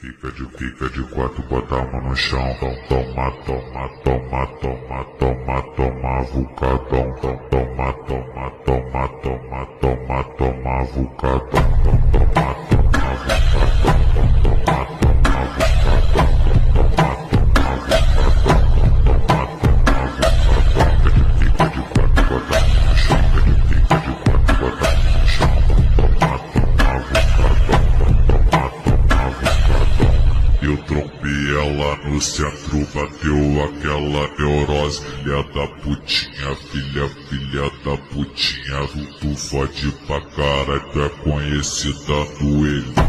Fica de quatro, bota a mão no chão. Toma, toma, toma, toma, toma, toma, vucadão. Toma, toma, toma, toma, toma, toma, vucadão. Toma, toma, vucadão. Toma, toma, vucadão. Toma, toma, vucadão. Fica de quatro, bota a mão no chão. Fica de quatro, bota a mão no chão. Toma, toma, vucadão. Toma, toma, vucadão. Eu trombei ela no centro, bateu aquela neurose. Filha da putinha, filha da putinha. Tu fode pra cara, tu é conhecida do ele.